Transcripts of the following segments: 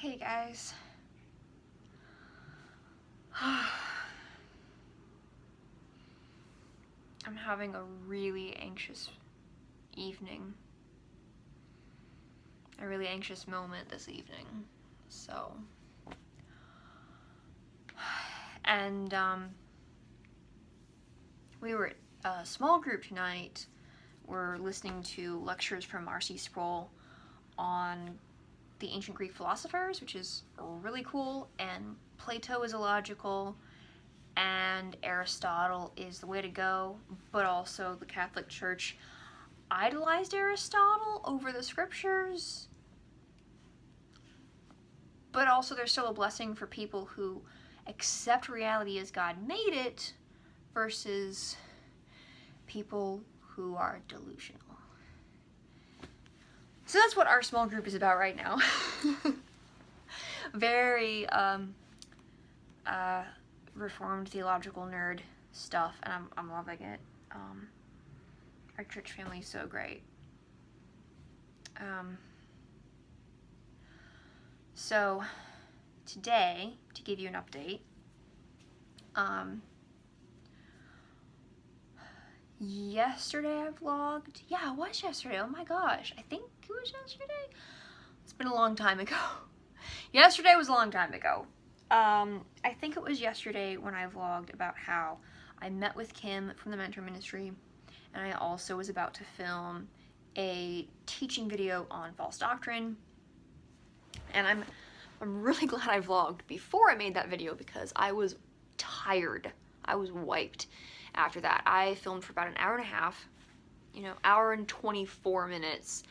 Hey guys. I'm having a really anxious evening. A really anxious moment this evening. So, and we were a small group tonight. We're listening to lectures from R.C. Sproul on the ancient Greek philosophers, which is really cool, and Plato is illogical, and Aristotle is the way to go, but also the Catholic Church idolized Aristotle over the scriptures, but also there's still a blessing for people who accept reality as God made it versus people who are delusional. So that's what our small group is about right now. Very Reformed theological nerd stuff, and I'm loving it. Our church family is so great. So today, to give you an update, yesterday I vlogged. Yeah, it was yesterday. Oh my gosh, I think it was yesterday. It's been a long time ago. Yesterday was a long time ago. I think it was yesterday when I vlogged about how I met with Kim from the Mentor Ministry, and I also was about to film a teaching video on false doctrine. And I'm really glad I vlogged before I made that video because I was tired. I was wiped after that. I filmed for about an hour and a half, hour and 24 minutes.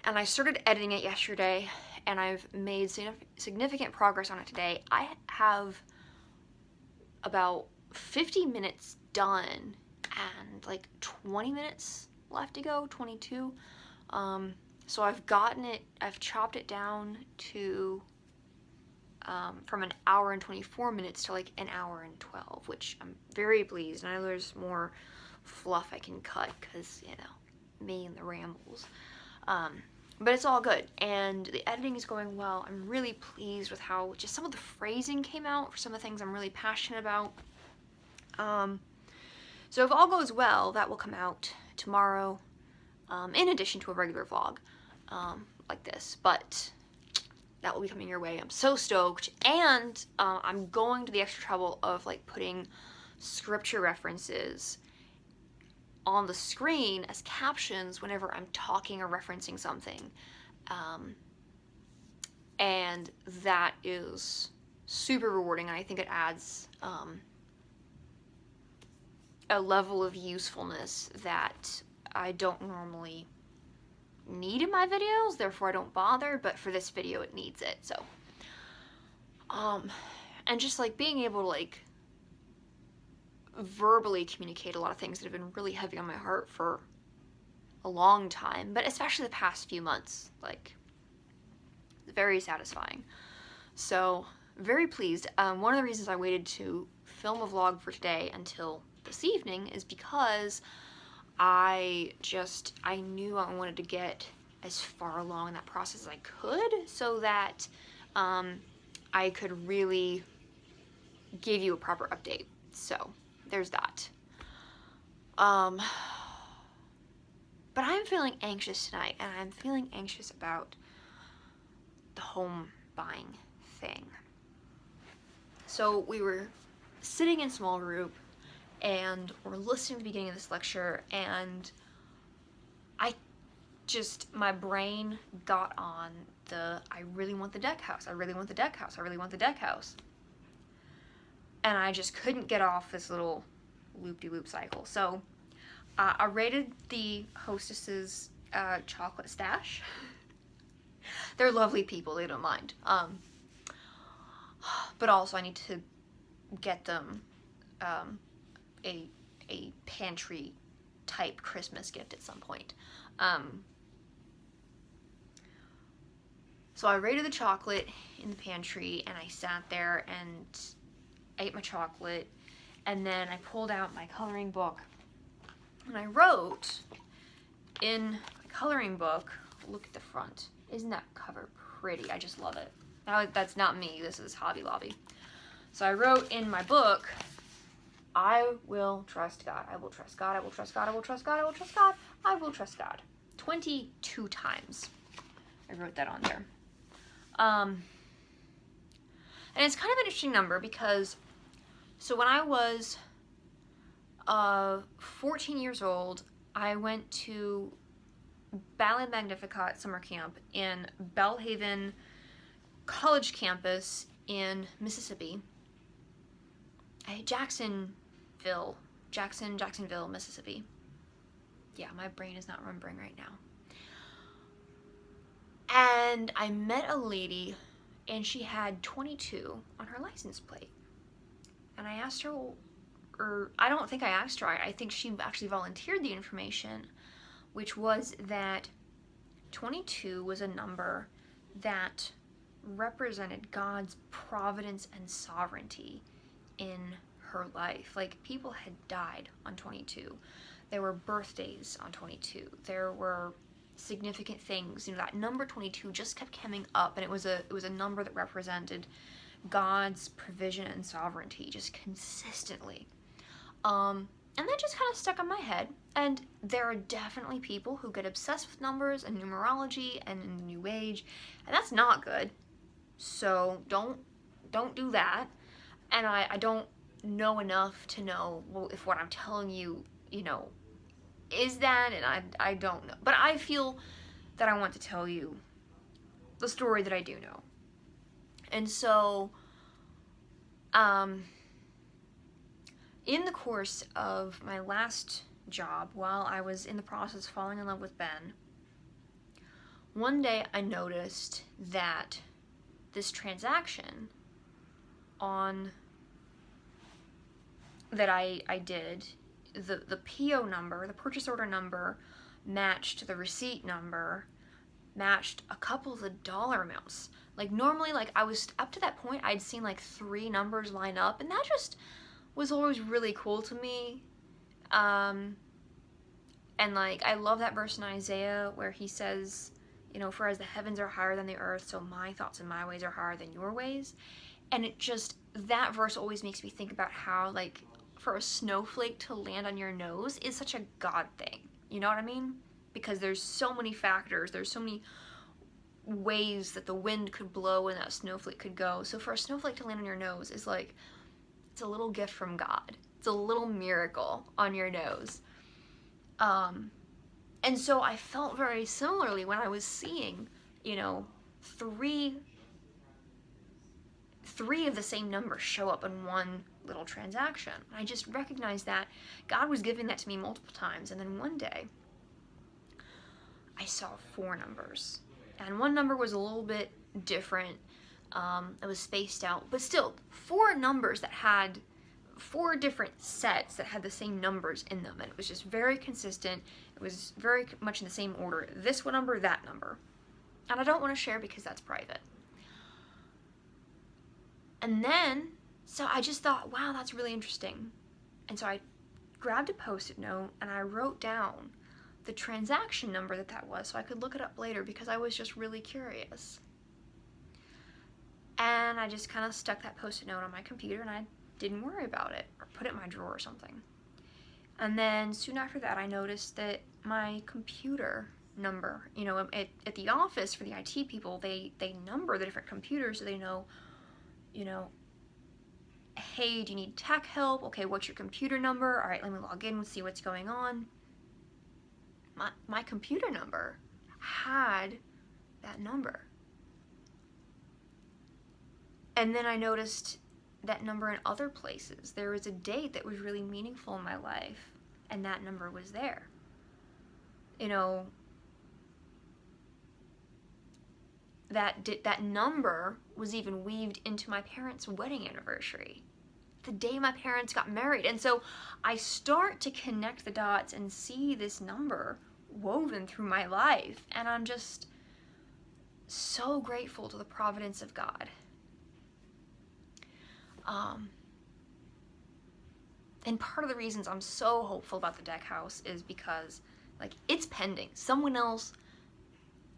And I started editing it yesterday, and I've made significant progress on it today. I have about 50 minutes done and like 20 minutes left to go, 22. So I've chopped it down to from an hour and 24 minutes to like an hour and 12, which I'm very pleased. And I know there's more fluff I can cut because, me and the rambles. But it's all good, and the editing is going well. I'm really pleased with how just some of the phrasing came out for some of the things I'm really passionate about. So if all goes well, that will come out tomorrow, in addition to a regular vlog like this, but that will be coming your way. I'm so stoked, and I'm going to the extra trouble of like putting scripture references on the screen as captions whenever I'm talking or referencing something. And that is super rewarding, and I think it adds a level of usefulness that I don't normally need in my videos, therefore I don't bother, but for this video it needs it. So and just like being able to like verbally communicate a lot of things that have been really heavy on my heart for a long time, but especially the past few months, like very satisfying. So very pleased. One of the reasons I waited to film a vlog for today until this evening is because I knew I wanted to get as far along in that process as I could, so that I could really give you a proper update. So there's that. But I'm feeling anxious tonight, and I'm feeling anxious about the home buying thing. So we were sitting in small group, and we're listening to the beginning of this lecture, and my brain got on I really want the deck house, I really want the deck house, I really want the deck house. And I just couldn't get off this little loop-de-loop cycle. So I rated the hostesses chocolate stash. They're lovely people, they don't mind. But also I need to get them a pantry type Christmas gift at some point. So I rated the chocolate in the pantry, and I sat there and ate my chocolate, and then I pulled out my coloring book, and I wrote in my coloring book, look at the front, isn't that cover pretty. I just love it. Now, that's not me. This is Hobby Lobby. So I wrote in my book, I will trust God. I will trust God. I will trust God. I will trust God. I will trust God. I will trust God. 22 times. I wrote that on there. And it's kind of an interesting number because, so when I was 14 years old, I went to Ballet Magnificat summer camp in Belhaven College campus in Mississippi. Jacksonville, Mississippi. Yeah, my brain is not remembering right now. And I met a lady, and she had 22 on her license plate. And I asked her, or I don't think I asked her, I think she actually volunteered the information, which was that 22 was a number that represented God's providence and sovereignty in her life. Like, people had died on 22. There were birthdays on 22. There were significant things. You know, that number 22 just kept coming up, and it was a number that represented God's provision and sovereignty just consistently. And that just kind of stuck in my head. And there are definitely people who get obsessed with numbers and numerology and in the New Age, and that's not good. So don't do that. And I don't know enough to know, well, if what I'm telling you, you know, is that, and I don't know. But I feel that I want to tell you the story that I do know. And so, in the course of my last job, while I was in the process of falling in love with Ben, one day I noticed that this transaction that I did, the PO number, the purchase order number, matched the receipt number, matched a couple of the dollar amounts. Like, normally, like, I was, up to that point, I'd seen like 3 numbers line up, and that just was always really cool to me. And like, I love that verse in Isaiah where he says, you know, for as the heavens are higher than the earth, so my thoughts and my ways are higher than your ways. And it just, that verse always makes me think about how, like, for a snowflake to land on your nose is such a God thing. You know what I mean? Because there's so many factors, there's so many ways that the wind could blow and that snowflake could go. So for a snowflake to land on your nose is like, it's a little gift from God. It's a little miracle on your nose. And so I felt very similarly when I was seeing, you know, three of the same numbers show up in one little transaction. I just recognized that God was giving that to me multiple times. And then one day, I saw 4 numbers. And one number was a little bit different. It was spaced out. But still, 4 numbers that had 4 different sets that had the same numbers in them. And it was just very consistent. It was very much in the same order. This one number, that number. And I don't want to share because that's private. And then, so I just thought, wow, that's really interesting. And so I grabbed a Post-it note and I wrote down the transaction number that was so I could look it up later because I was just really curious. And I just kind of stuck that Post-it note on my computer and I didn't worry about it or put it in my drawer or something. And then soon after that, I noticed that my computer number, you know, at the office for the IT people, they number the different computers so they know, you know, hey, do you need tech help? Okay, what's your computer number? All right, let me log in and see what's going on. My computer number had that number. And then I noticed that number in other places. There was a date that was really meaningful in my life, and that number was there. You know, that number was even weaved into my parents' wedding anniversary, the day my parents got married. And so I start to connect the dots and see this number woven through my life, and I'm just so grateful to the providence of God. And part of the reasons I'm so hopeful about the deck house is because, like, it's pending. Someone else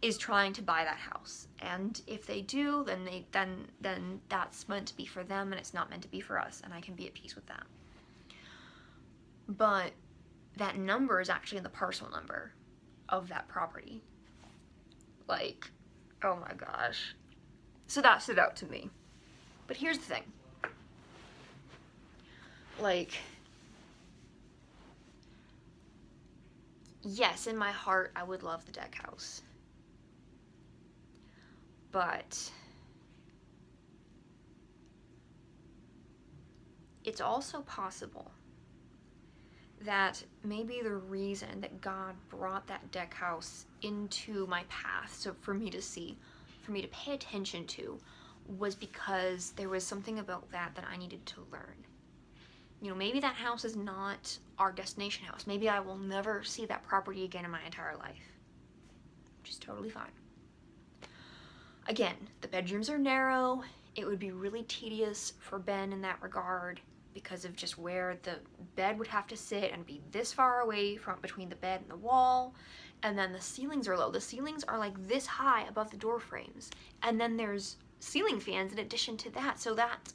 is trying to buy that house. And if they do, then that's meant to be for them and it's not meant to be for us, and I can be at peace with that. But that number is actually the parcel number of that property. Like, oh my gosh. So that stood out to me. But here's the thing. Like, yes, in my heart, I would love the deck house. But it's also possible that maybe the reason that God brought that deck house into my path, so for me to see, for me to pay attention to, was because there was something about that I needed to learn. You know, maybe that house is not our destination house. Maybe I will never see that property again in my entire life, which is totally fine. Again, the bedrooms are narrow. It would be really tedious for Ben in that regard because of just where the bed would have to sit and be this far away from between the bed and the wall. And then the ceilings are low. The ceilings are like this high above the door frames. And then there's ceiling fans in addition to that. So that's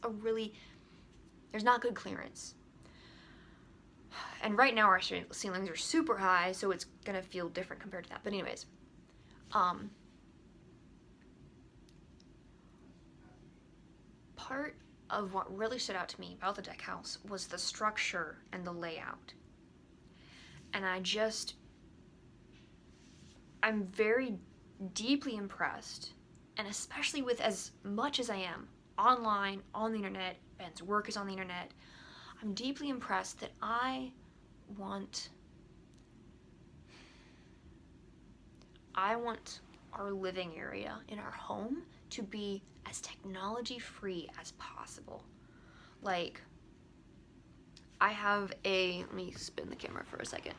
there's not good clearance. And right now our ceilings are super high, so it's gonna feel different compared to that. But anyways, part of what really stood out to me about the deck house was the structure and the layout. And I'm very deeply impressed, and especially with as much as I am online, on the internet, Ben's work is on the internet, I'm deeply impressed that I want our living area in our home to be as technology free as possible. Like, I have let me spin the camera for a second.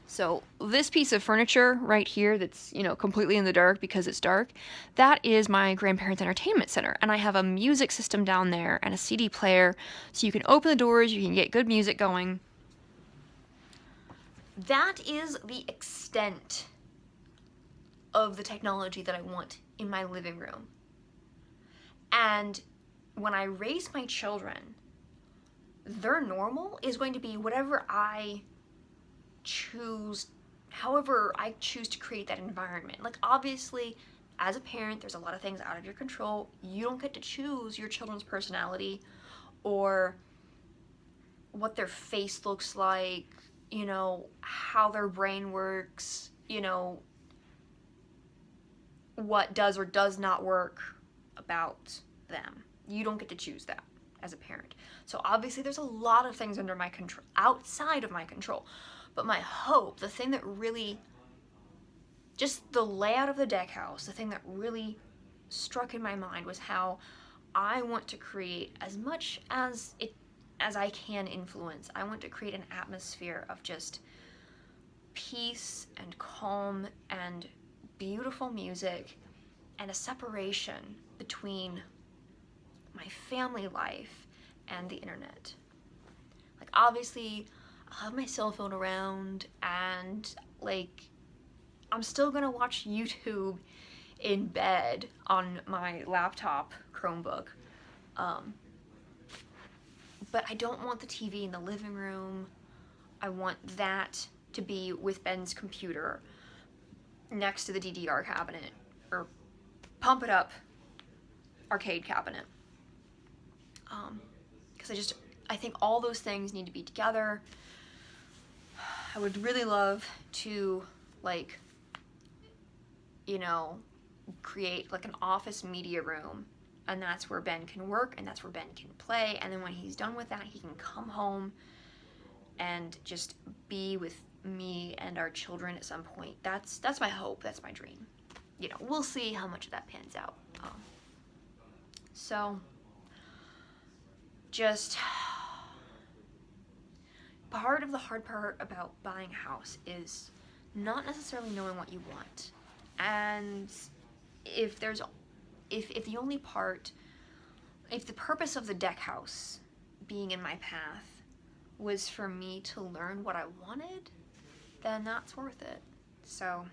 So this piece of furniture right here that's, you know, completely in the dark because it's dark, that is my grandparents' entertainment center. And I have a music system down there and a CD player, so you can open the doors, you can get good music going. That is the extent of the technology that I want in my living room. And when I raise my children, their normal is going to be whatever I choose, however I choose to create that environment. Like, obviously, as a parent, there's a lot of things out of your control. You don't get to choose your children's personality or what their face looks like, you know, how their brain works, you know, what does or does not work about them. You don't get to choose that as a parent. So obviously there's a lot of things under my control, outside of my control. But my hope, the thing that really, just the layout of the deck house, the thing that really struck in my mind was how I want to create as much as I can influence. I want to create an atmosphere of just peace and calm and beautiful music and a separation between my family life and the internet. Like, obviously, I'll have my cell phone around, and like, I'm still gonna watch YouTube in bed on my laptop Chromebook. But I don't want the TV in the living room. I want that to be with Ben's computer next to the DDR cabinet, or Pump It Up arcade cabinet. Because I think all those things need to be together. I would really love to, like, you know, create like an office media room, and that's where Ben can work and that's where Ben can play, and then when he's done with that, he can come home and just be with me and our children at some point. That's my hope, that's my dream. You know, we'll see how much of that pans out. So just part of the hard part about buying a house is not necessarily knowing what you want. And if the purpose of the deck house being in my path was for me to learn what I wanted, then that's worth it. So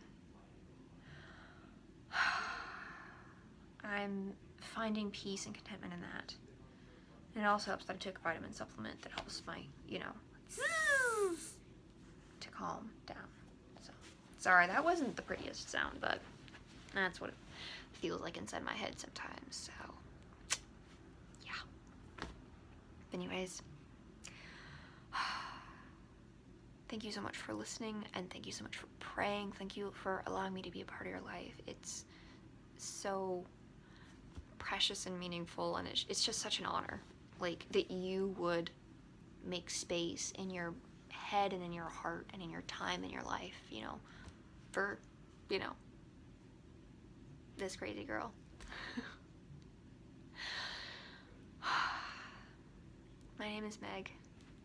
I'm finding peace and contentment in that. And it also helps that I took a vitamin supplement that helps my, you know, to calm down. So, sorry, that wasn't the prettiest sound, but that's what it feels like inside my head sometimes, so, yeah. Anyways, thank you so much for listening, and thank you so much for praying. Thank you for allowing me to be a part of your life. It's so precious and meaningful, and it's just such an honor, like, that you would make space in your head and in your heart and in your time in your life, you know, for, you know, this crazy girl. My name is Meg.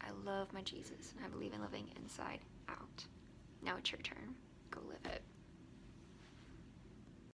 I love my Jesus, and I believe in living inside out. Now it's your turn. Go live it.